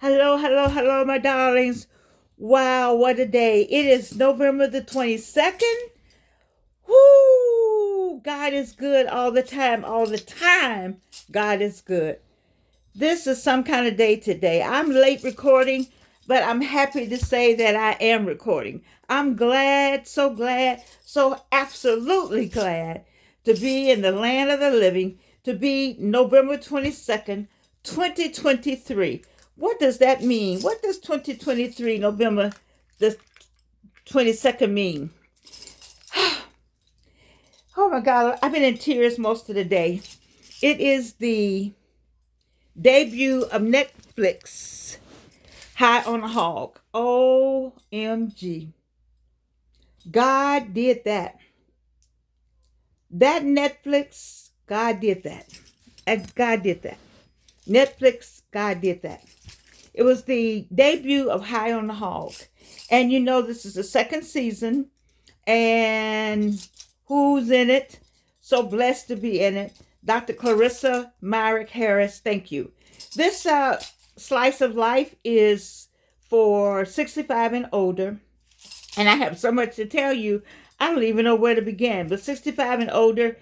Hello, hello, hello, my darlings. Wow, what a day. It is November the 22nd. Whoo! God is good all the time, all the time. God is good. This is some kind of day today. I'm late recording, but I'm happy to say that I am recording. I'm glad, so absolutely glad to be in the land of the living, to be November 22nd, 2023. What does that mean? What does 2023, November the 22nd mean? Oh my God, I've been in tears most of the day. It is the debut of Netflix, High on a Hog. OMG. God did that. That Netflix, God did that. God did that. Netflix, God did that. It was the debut of High on the Hog. And you know, this is the second season. And who's in it? So blessed to be in it. Dr. Clarissa Myrick Harris, thank you. This slice of life is for 65 and older. And I have so much to tell you, I don't even know where to begin. But 65 and older,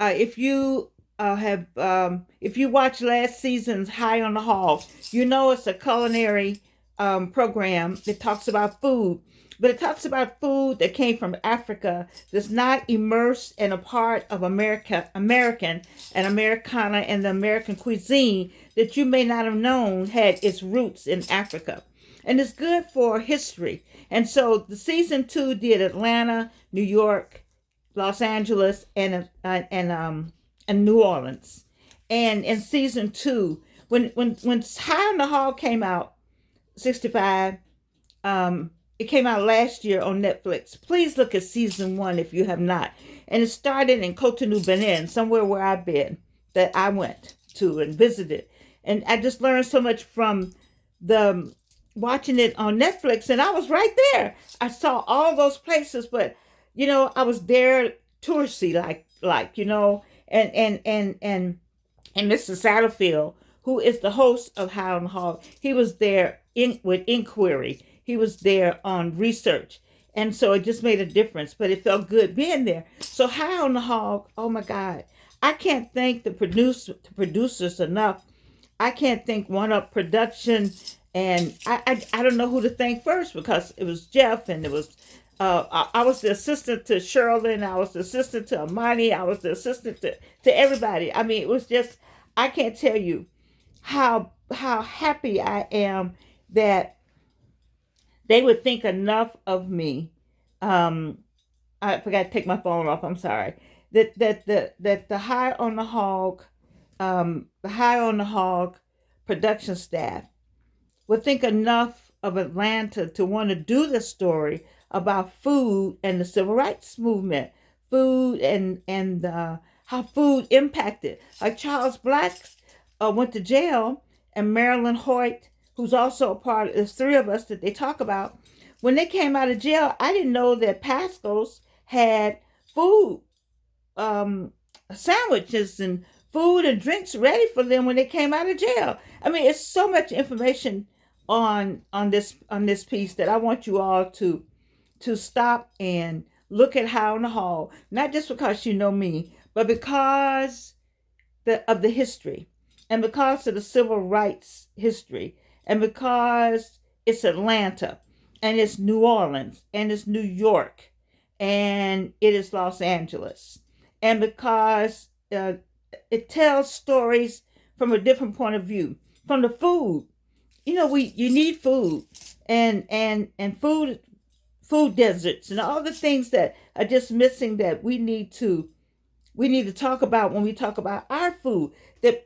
if you if you watch last season's High on the Hog, you know it's a culinary program that talks about food. But it talks about food that came from Africa, that's not immersed in a part of American and Americana and the American cuisine that you may not have known had its roots in Africa. And it's good for history. And so the season two did Atlanta, New York, Los Angeles, and New Orleans. And in season two, when High on the Hog came out, 65, it came out last year on Netflix. Please look at season one if you have not. And it started in Cotonou, Benin, somewhere where I've been, that I went to and visited. And I just learned so much from the watching it on Netflix, and I was right there. I saw all those places, but I was there touristy, and Mr. Satterfield, who is the host of High on the Hog, he was there with inquiry. He was there on research. And so it just made a difference, but it felt good being there. So High on the Hog, oh my God. I can't thank the producers enough. I can't thank One Up Production, and I don't know who to thank first, because it was Jeff, and it was I was the assistant to Sherilyn, I was the assistant to Amani, I was the assistant to everybody. I mean, it was just, I can't tell you how happy I am that they would think enough of me. Um, I forgot to take my phone off. I'm sorry. That the High on the Hog production staff would think enough of Atlanta to want to do the story about food and the civil rights movement, food and how food impacted. Like Charles Black went to jail, and Marilyn Hoyt, who's also a part of, there's three of us that they talk about. When they came out of jail, I didn't know that Pasco's had food, um, sandwiches and food and drinks ready for them when they came out of jail. I mean, it's so much information on this piece that I want you all to stop and look at How in the Hall, not just because you know me, but because of the history, and because of the civil rights history, and because it's Atlanta, and it's New Orleans, and it's New York, and it is Los Angeles, and because it tells stories from a different point of view, from the food. You need food, and food deserts, and all the things that are just missing, that we need to talk about when we talk about our food. That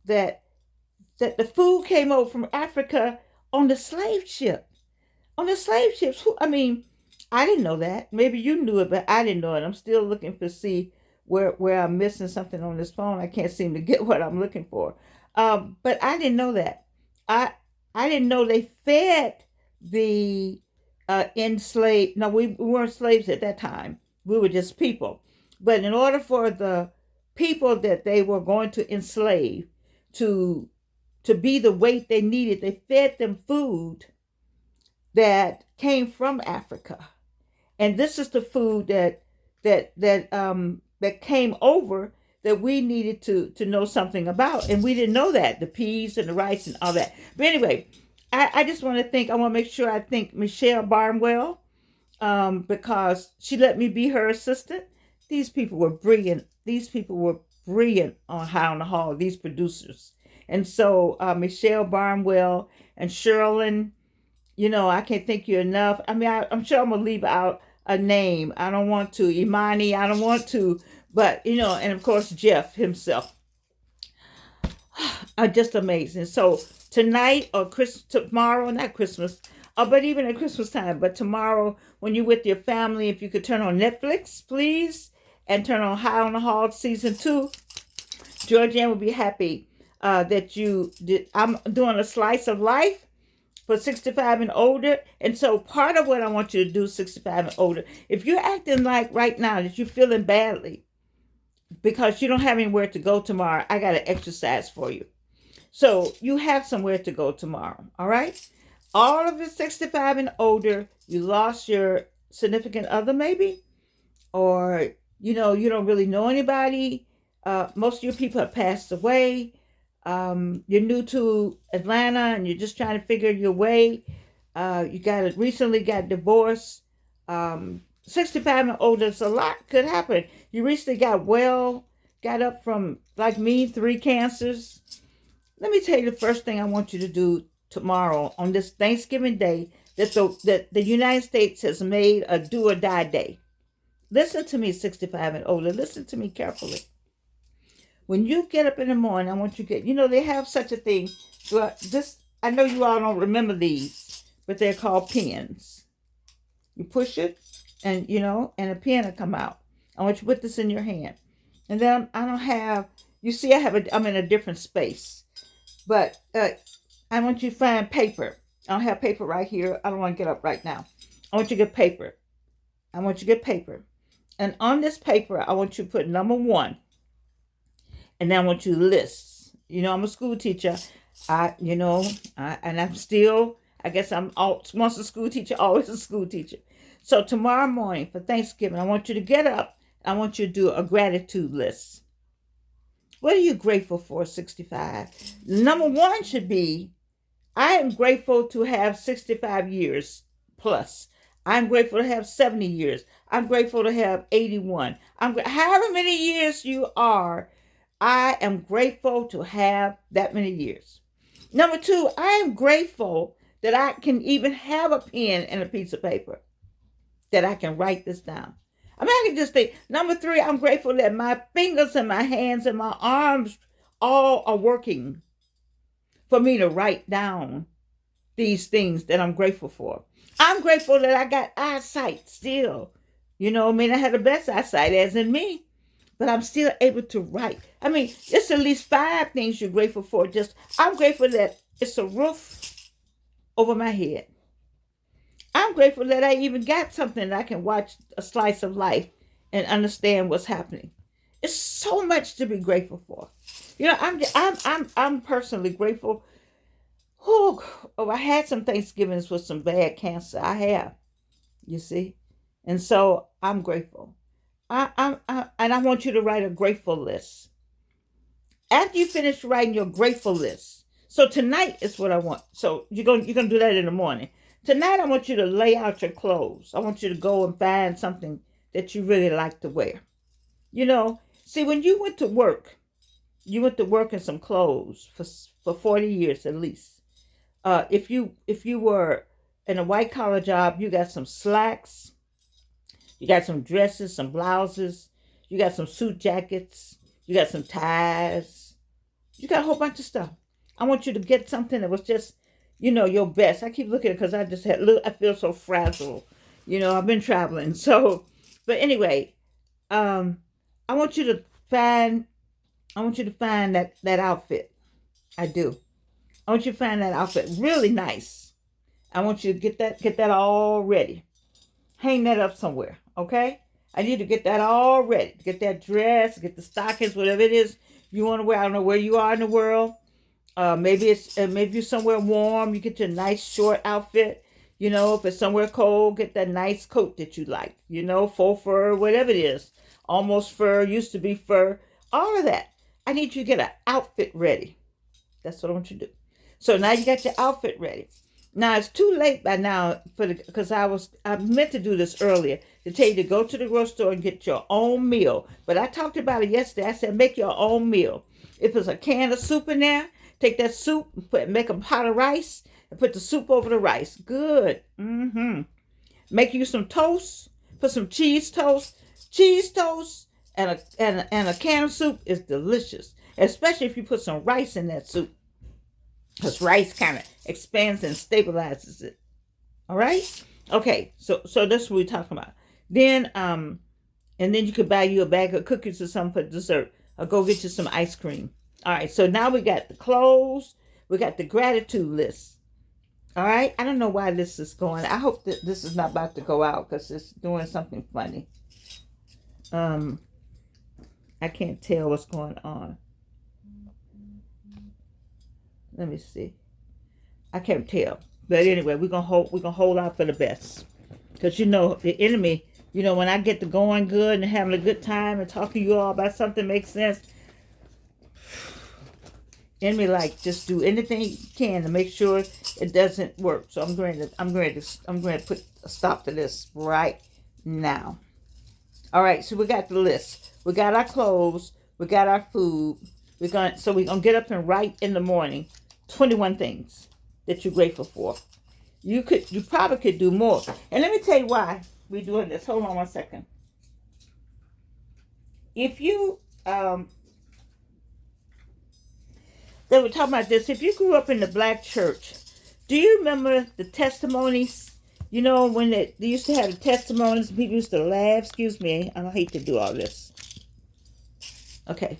the food came over from Africa on the slave ship, on the slave ships. I mean, I didn't know that. Maybe you knew it, but I didn't know it. I'm still looking to see where I'm missing something on this phone. I can't seem to get what I'm looking for. But I didn't know that. I I didn't know they fed the enslaved. No, we weren't slaves at that time. We were just people. But in order for the people that they were going to enslave to to be the weight they needed. They fed them food that came from Africa. And this is the food that came over that we needed to know something about. And we didn't know that, the peas and the rice and all that. But anyway, I just want to I want to make sure I thank Michelle Barnwell, because she let me be her assistant. These people were brilliant. These people were brilliant on High on the Hall, these producers. And so Michelle Barnwell and Sherilyn, I can't thank you enough. I mean, I'm sure I'm going to leave out a name. I don't want to. Imani, I don't want to. But, and of course, Jeff himself. Are just amazing. So tonight or tomorrow, not Christmas, but even at Christmas time, but tomorrow when you're with your family, if you could turn on Netflix, please, and turn on High on the Hall Season 2, Georgianne would be happy that you did. I'm doing a slice of life for 65 and older. And so part of what I want you to do, 65 and older, if you're acting like right now that you're feeling badly because you don't have anywhere to go tomorrow, I got an exercise for you. So you have somewhere to go tomorrow, all right? All of the 65 and older, you lost your significant other maybe, or, you don't really know anybody. Most of your people have passed away. You're new to Atlanta and you're just trying to figure your way. You recently got divorced. 65 and older, so a lot could happen. You recently got up from, like me, 3 cancers. Let me tell you the first thing I want you to do tomorrow on this Thanksgiving Day that the United States has made a do or die day. Listen to me, 65 and older. Listen to me carefully. When you get up in the morning, I want you to get, they have such a thing. Well, I know you all don't remember these, but they're called pens. You push it and, and a pen will come out. I want you to put this in your hand. And then I don't have, you see, I'm in a different space. But I want you to find paper. I don't have paper right here. I don't want to get up right now. I want you to get paper. And on this paper, I want you to put number 1. And then I want you to list. I'm a school teacher. And I'm still, I guess once a school teacher, always a school teacher. So tomorrow morning for Thanksgiving, I want you to get up. I want you to do a gratitude list. What are you grateful for, 65? Number 1 should be, I am grateful to have 65 years plus. I'm grateful to have 70 years. I'm grateful to have 81. However many years you are, I am grateful to have that many years. Number 2, I am grateful that I can even have a pen and a piece of paper, that I can write this down. I mean, I can just think. Number 3, I'm grateful that my fingers and my hands and my arms all are working for me to write down these things that I'm grateful for. I'm grateful that I got eyesight still. I mean, I had the best eyesight as in me, but I'm still able to write. I mean, it's at least 5 things you're grateful for. I'm grateful that it's a roof over my head. I'm grateful that I even got something that I can watch a slice of life and understand what's happening. It's so much to be grateful for. I'm personally grateful. I had some Thanksgivings with some bad cancer. I have, you see, and so I'm grateful. And I want you to write a grateful list. After you finish writing your grateful list, so tonight is what I want. So you're gonna do that in the morning. Tonight, I want you to lay out your clothes. I want you to go and find something that you really like to wear. See, when you went to work in some clothes for 40 years at least. If you were in a white collar job, you got some slacks, you got some dresses, some blouses, you got some suit jackets, you got some ties, you got a whole bunch of stuff. I want you to get something that was just, your best. I keep looking at it because I feel so frazzled. I've been traveling. So, but anyway, I want you to find that outfit. I do. I want you to find that outfit really nice. I want you to get that all ready. Hang that up somewhere, okay? I need to get that all ready. Get that dress, get the stockings, whatever it is you want to wear. I don't know where you are in the world. Maybe you're somewhere warm. You get your nice short outfit. You know, if it's somewhere cold, get that nice coat that you like. You know, faux fur, whatever it is. Almost fur, used to be fur. All of that. I need you to get an outfit ready. That's what I want you to do. So now you got your outfit ready. Now it's too late by now because I meant to do this earlier to tell you to go to the grocery store and get your own meal. But I talked about it yesterday. I said make your own meal. If there's a can of soup in there, take that soup and make a pot of rice and put the soup over the rice. Good. Make you some toast. Put some cheese toast. Cheese toast and a can of soup is delicious, especially if you put some rice in that soup. Because rice kind of expands and stabilizes it. All right? Okay, so that's what we're talking about. Then and then you could buy you a bag of cookies or something for dessert. Or go get you some ice cream. All right, so now we got the clothes. We got the gratitude list. All right? I don't know why this is going. I hope that this is not about to go out because it's doing something funny. I can't tell what's going on. Let me see. I can't tell. But anyway, we're gonna hold out for the best. Because you know, the enemy, you know, when I get to going good and having a good time and talking to you all about something makes sense, enemy like just do anything you can to make sure it doesn't work. So I'm going to put a stop to this right now. All right, so we got the list. We got our clothes, we got our food. We're gonna get up and write in the morning 21 things that you're grateful for. You probably could do more. And let me tell you why we're doing this. Hold on one second. If you they were talking about this. If you grew up in the black church, do you remember the testimonies? You know, when they used to have the testimonies, people used to laugh. Excuse me, I hate to do all this. Okay.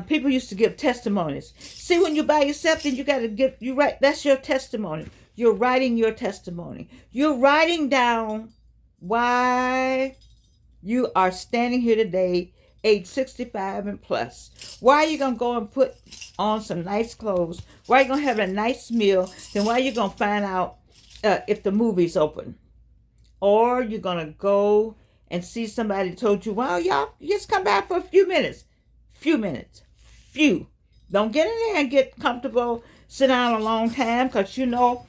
People used to give testimonies. See, when you're by yourself, then you got to write. That's your testimony. You're writing your testimony. You're writing down why you are standing here today, age 65 and plus. Why are you going to go and put on some nice clothes? Why are you going to have a nice meal? Then why are you going to find out if the movie's open? Or you're going to go and see somebody told you, well, y'all, just come back for a few minutes. Few. Don't get in there and get comfortable, sit down a long time, because you know,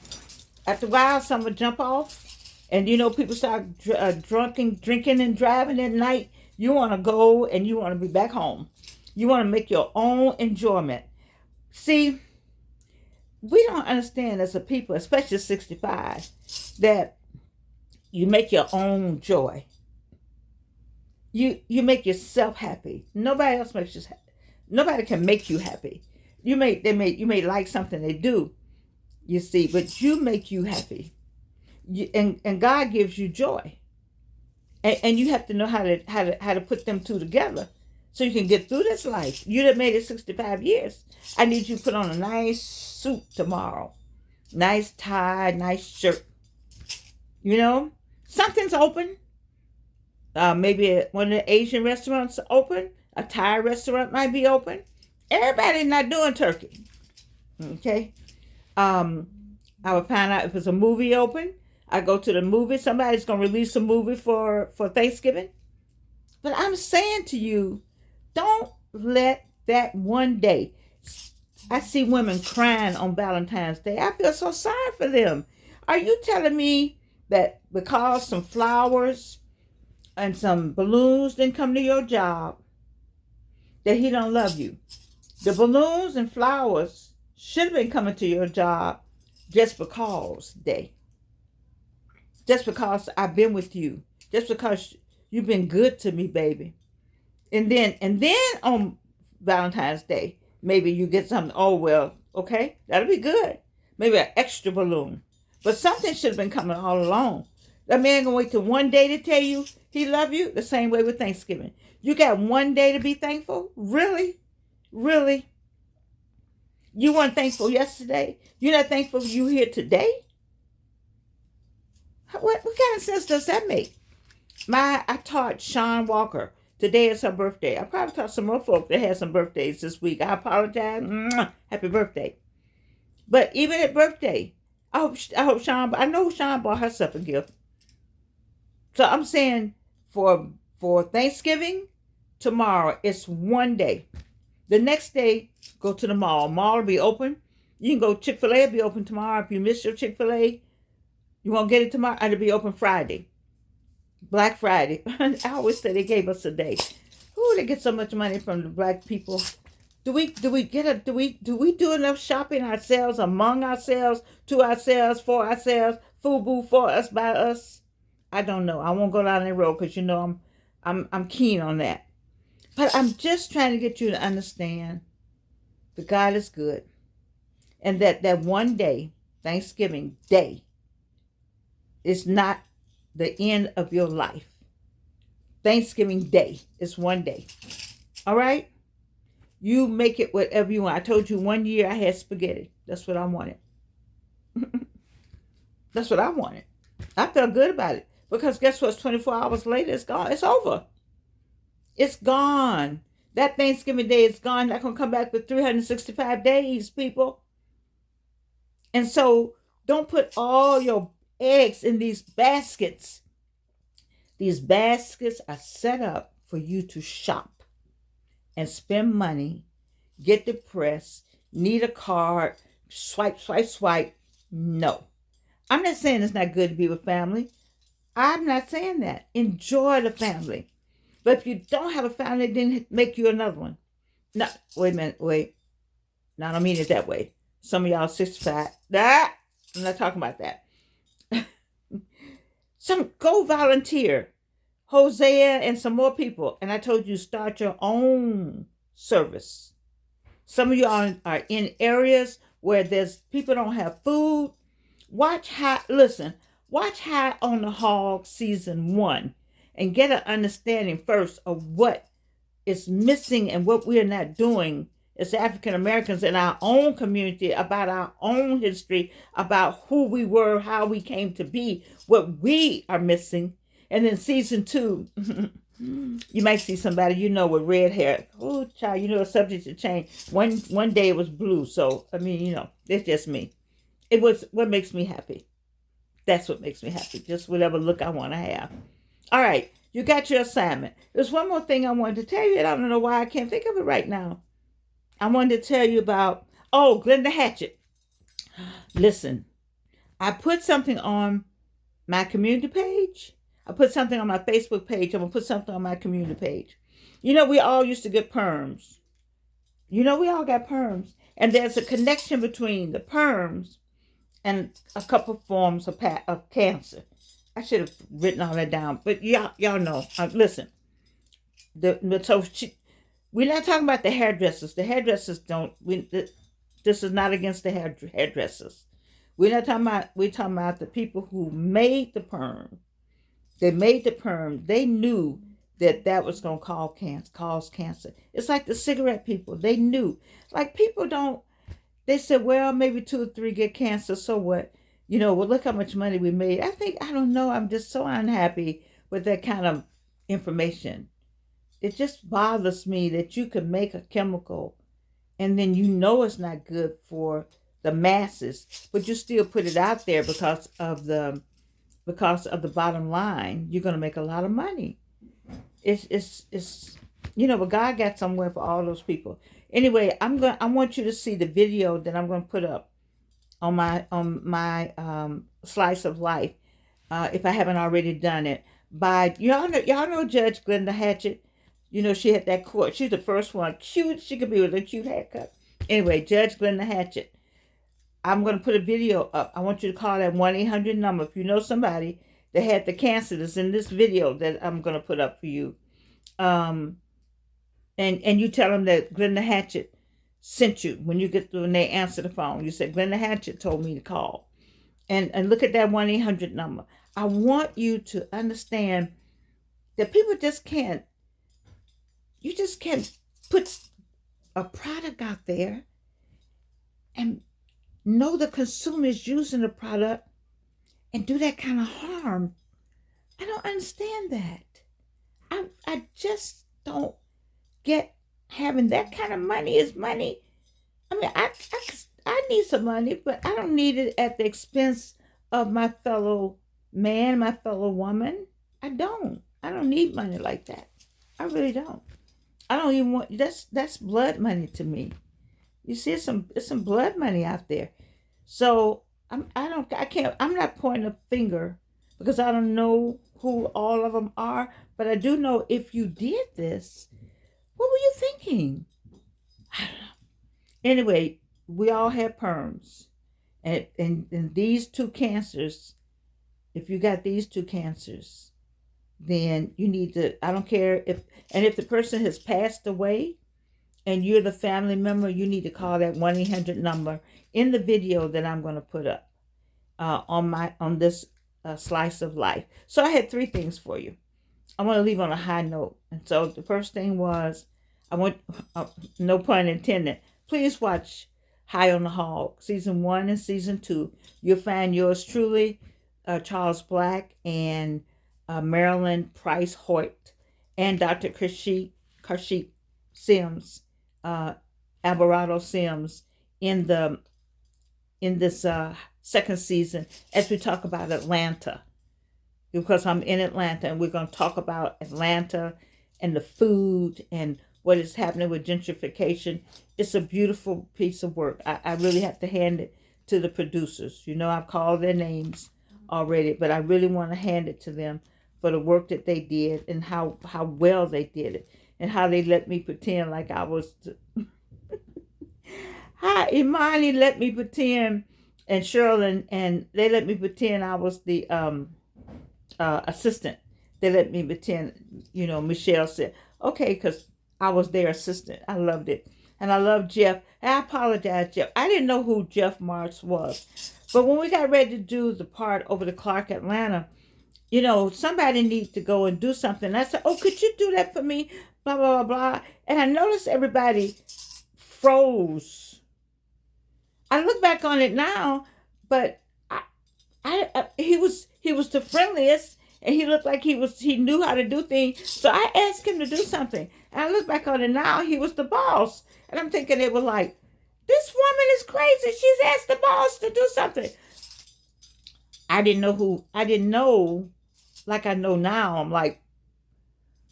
after a while, some will jump off. And you know, people start drinking and driving at night. You want to go and you want to be back home. You want to make your own enjoyment. See, we don't understand as a people, especially 65, that you make your own joy. You make yourself happy. Nobody else makes you happy. Nobody can make you happy. You may like something they do, you see, but you make you happy. And God gives you joy. And you have to know how to put them two together so you can get through this life. You done made it 65 years. I need you to put on a nice suit tomorrow. Nice tie, nice shirt. You know, something's open. Maybe one of the Asian restaurants open. A Thai restaurant might be open. Everybody's not doing turkey. Okay. I would find out if there's a movie open. I go to the movie. Somebody's going to release a movie for Thanksgiving. But I'm saying to you, don't let that one day. I see women crying on Valentine's Day. I feel so sorry for them. Are you telling me that because some flowers and some balloons didn't come to your job, that he don't love you? The balloons and flowers should have been coming to your job just because I've been with you, just because you've been good to me, baby. And then on Valentine's Day, maybe you get something. Oh well, okay, that'll be good. Maybe an extra balloon, but something should have been coming all along. That man gonna wait till one day to tell you he love you. The same way with Thanksgiving. You got one day to be thankful? Really? Really? You weren't thankful yesterday? You're not thankful you here today? What kind of sense does that make? I taught Sean Walker Today is her birthday. I probably taught some more folk that had some birthdays this week. I apologize. Mwah. Happy birthday. But even at birthday, I hope Sean, I know Sean bought herself a gift. So I'm saying for Thanksgiving, tomorrow, it's one day. The next day, go to the mall. Mall will be open. You can go, Chick-fil-A will be open tomorrow. If you miss your Chick-fil-A, you won't get it tomorrow. It'll be open Friday. Black Friday. I always say they gave us a day. Who they get so much money from the black people? Do we do enough shopping ourselves, among ourselves, to ourselves, for ourselves, FUBU, for us, by us? I don't know. I won't go down that road because I'm keen on that. But I'm just trying to get you to understand that God is good, and that one day, Thanksgiving Day, is not the end of your life. Thanksgiving Day is one day. All right? You make it whatever you want. I told you one year I had spaghetti. That's what I wanted. That's what I wanted. I felt good about it. Because guess what? 24 hours later, it's gone. It's over. It's gone. That Thanksgiving Day is gone. Not going to come back for 365 days, people. And so don't put all your eggs in these baskets. These baskets are set up for you to shop and spend money, get depressed, need a card, swipe, swipe, swipe. No. I'm not saying it's not good to be with family. I'm not saying that. Enjoy the family. But if you don't have a family, then make you another one. No, wait a minute, wait. No, I don't mean it that way. Some of y'all 65. I'm not talking about that. Go volunteer. Hosea and some more people. And I told you, start your own service. Some of you are in areas where there's people don't have food. Watch High on the Hog season 1 and get an understanding first of what is missing and what we are not doing as African Americans in our own community, about our own history, about who we were, how we came to be, what we are missing. And then season 2, you might see somebody with red hair. Oh, child, it's subject to change. One day it was blue. So, it's just me. It was what makes me happy. That's what makes me happy. Just whatever look I want to have. All right. You got your assignment. There's one more thing I wanted to tell you, and I don't know why I can't think of it right now. I wanted to tell you about, Glenda Hatchett. Listen, I put something on my community page. I put something on my Facebook page. I'm going to put something on my community page. We all used to get perms. We all got perms. And there's a connection between the perms and a couple forms of cancer. I should have written all that down. But y'all know. Listen. We're not talking about the hairdressers. The hairdressers this is not against the hairdressers. We're talking about the people who made the perm. They made the perm. They knew that was going to cause cancer. It's like the cigarette people. They knew. Like people don't, they said, well, maybe 2 or 3 get cancer. So what? Look how much money we made. I don't know. I'm just so unhappy with that kind of information. It just bothers me that you could make a chemical and then it's not good for the masses, but you still put it out there because of the bottom line. You're going to make a lot of money. It's but God got somewhere for all those people. Anyway, I want you to see the video that I'm going to put up on my Slice of Life, if I haven't already done it. By y'all know Judge Glenda Hatchett. She had that court. She's the first one. Cute. She could be with a cute haircut. Anyway, Judge Glenda Hatchett. I'm going to put a video up. I want you to call that 1-800 number. If you know somebody that had the cancer that's in this video that I'm going to put up for you. And you tell them that Glenda Hatchett sent you when they answer the phone. You say, Glenda Hatchett told me to call. And look at that 1-800 number. I want you to understand that people just can't. You just can't put a product out there and know the consumer is using the product and do that kind of harm. I don't understand that. I just don't get having that kind of money is money. I mean, I need some money, but I don't need it at the expense of my fellow man, my fellow woman. I don't. I don't need money like that. I really don't. I don't even want that's blood money to me. You see, it's some blood money out there. So I can't I'm not pointing a finger because I don't know who all of them are, but I do know if you did this, what were you thinking? I don't know. Anyway, we all have perms. And these two cancers, if you got these two cancers, then you need to, I don't care if the person has passed away and you're the family member, you need to call that 1-800 number in the video that I'm going to put up on this slice of life. So I had three things for you. I want to leave on a high note. And so the first thing was, I want, no pun intended, please watch High on the Hog, season 1 and season 2. You'll find yours truly, Charles Black and Marilyn Price Hoyt, and Dr. Kashif Sims, Alvarado Sims, in this second season as we talk about Atlanta, because I'm in Atlanta and we're going to talk about Atlanta and the food and what is happening with gentrification. It's a beautiful piece of work. I really have to hand it to the producers. You know, I've called their names already, but I really want to hand it to them for the work that they did and how well they did it and how they let me pretend like I was how Imani let me pretend, and Cheryl and they let me pretend I was the assistant. They let me pretend, Michelle said, okay, because I was their assistant. I loved it. And I love Jeff. And I apologize, Jeff. I didn't know who Jeff Marks was. But when we got ready to do the part over the Clark Atlanta, somebody needs to go and do something. And I said, oh, could you do that for me? Blah, blah, blah, blah. And I noticed everybody froze. I look back on it now, but he was the friendliest, and he looked like he knew how to do things. So I asked him to do something. And I look back on it now, he was the boss. And I'm thinking it was like, this woman is crazy. She's asked the boss to do something. I didn't know like I know now. I'm like,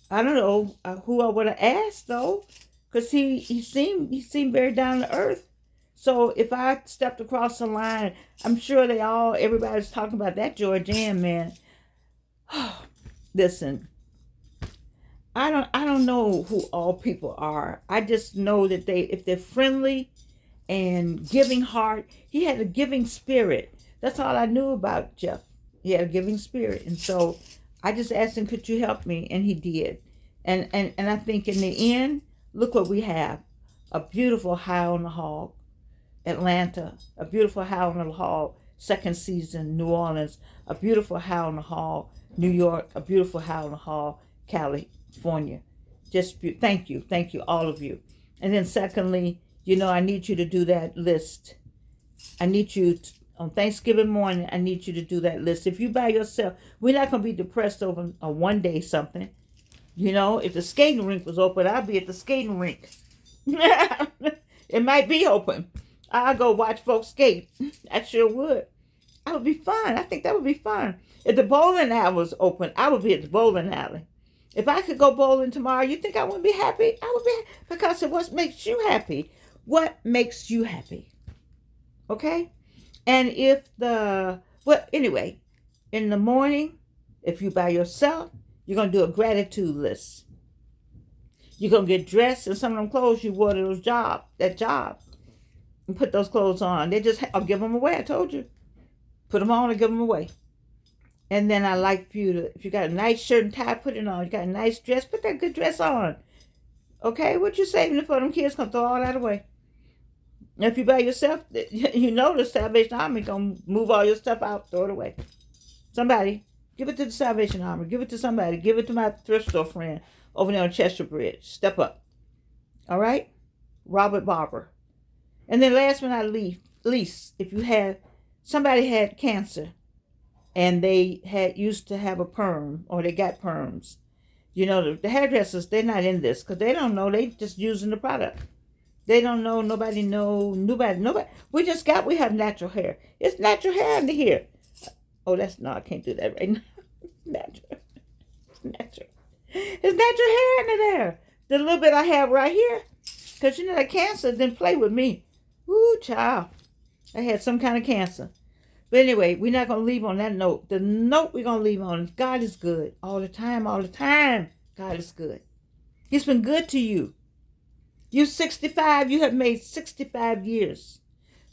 I don't know who I would have asked though, because he seemed very down to earth. So if I stepped across the line, I'm sure everybody's talking about that Georgian man. Listen, I don't know who all people are. I just know that if they're friendly and giving heart, he had a giving spirit. That's all I knew about Jeff. He had a giving spirit. And so I just asked him, could you help me? And he did. And I think in the end, look what we have. A beautiful High on the Hog, Atlanta. A beautiful High on the Hog, second season, New Orleans. A beautiful High on the Hog, New York. A beautiful High on the Hog, California. Thank you, all of you. And then secondly, I need you to do that list. I need you on Thanksgiving morning, I need you to do that list. If you by yourself, we're not going to be depressed over a one day something. If the skating rink was open, I'd be at the skating rink. It might be open. I'll go watch folks skate. I sure would. That would be fun. I think that would be fun. If the bowling alley was open, I would be at the bowling alley. If I could go bowling tomorrow, you think I wouldn't be happy? I would be, because of what makes you happy. What makes you happy? Okay? And anyway, in the morning, if you by yourself, you're going to do a gratitude list. You're going to get dressed in some of them clothes you wore to that job, and put those clothes on. I'll give them away, I told you. Put them on and give them away. And then I like for you to, if you got a nice shirt and tie, put it on. You got a nice dress, put that good dress on. Okay, what you saving it for? Them kids gonna throw all that away. If you by yourself, the Salvation Army gonna move all your stuff out, throw it away. Somebody, give it to the Salvation Army. Give it to somebody. Give it to my thrift store friend over there on Chester Bridge. Step up. All right? Robert Barber. And then last but not least, if somebody had cancer and they used to have a perm, or they got perms, You know, the hairdressers, they're not in this because they don't know. They just using the product. They don't know. Nobody know. Nobody. We have natural hair. It's natural hair under here. Oh, no, I can't do that right now. Natural. It's natural. It's natural hair under there. The little bit I have right here. Because you know that cancer didn't play with me. Ooh, child. I had some kind of cancer. But anyway, we're not going to leave on that note. The note we're going to leave on is God is good. All the time, all the time. God is good. He's been good to you. You're 65. You have made 65 years.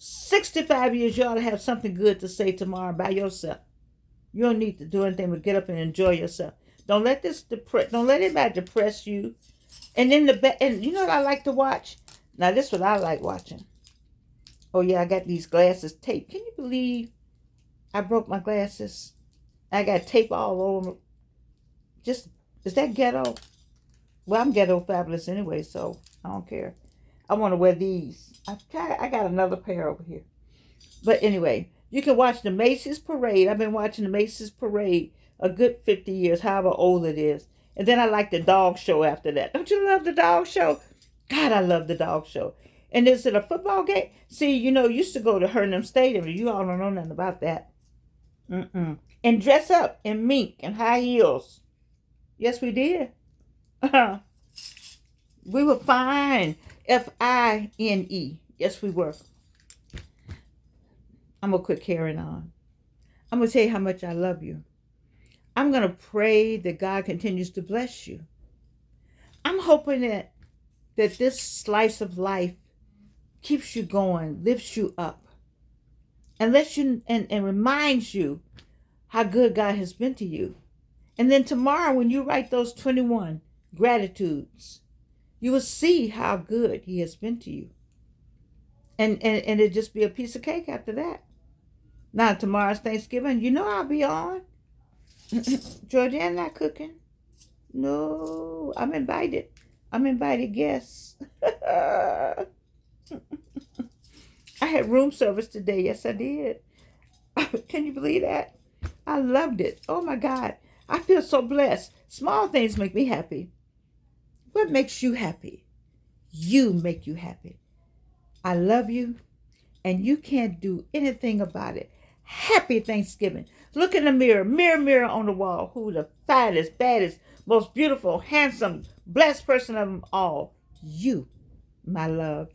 65 years, you ought to have something good to say tomorrow by yourself. You don't need to do anything but get up and enjoy yourself. Don't let anybody depress you. And then and you know what I like to watch? Now this is what I like watching. Oh yeah, I got these glasses taped. Can you believe I broke my glasses? I got tape all over them. Is that ghetto? Well, I'm ghetto fabulous anyway, so I don't care. I want to wear these. I got another pair over here. But anyway, you can watch the Macy's Parade. I've been watching the Macy's Parade a good 50 years, however old it is. And then I like the dog show after that. Don't you love the dog show? God, I love the dog show. And is it a football game? See, you know, used to go to Herndon Stadium. You all don't know nothing about that. And dress up in mink and high heels. Yes, we did. We were fine. Fine. Yes, we were. I'm going to quit carrying on. I'm going to tell you how much I love you. I'm going to pray that God continues to bless you. I'm hoping that this slice of life keeps you going, lifts you up, and lets you and reminds you how good God has been to you. And then tomorrow when you write those 21 gratitudes, you will see how good he has been to you. And it'll just be a piece of cake after that. Now tomorrow's Thanksgiving. You know I'll be on. Georgiana not cooking. No, I'm invited. I'm invited guests. I had room service today. Yes, I did. Can you believe that? I loved it. Oh my God. I feel so blessed. Small things make me happy. What makes you happy? You make you happy. I love you, and you can't do anything about it. Happy Thanksgiving. Look in the mirror. Mirror on the wall. Who the finest, baddest, most beautiful, handsome, blessed person of them all? You, my love.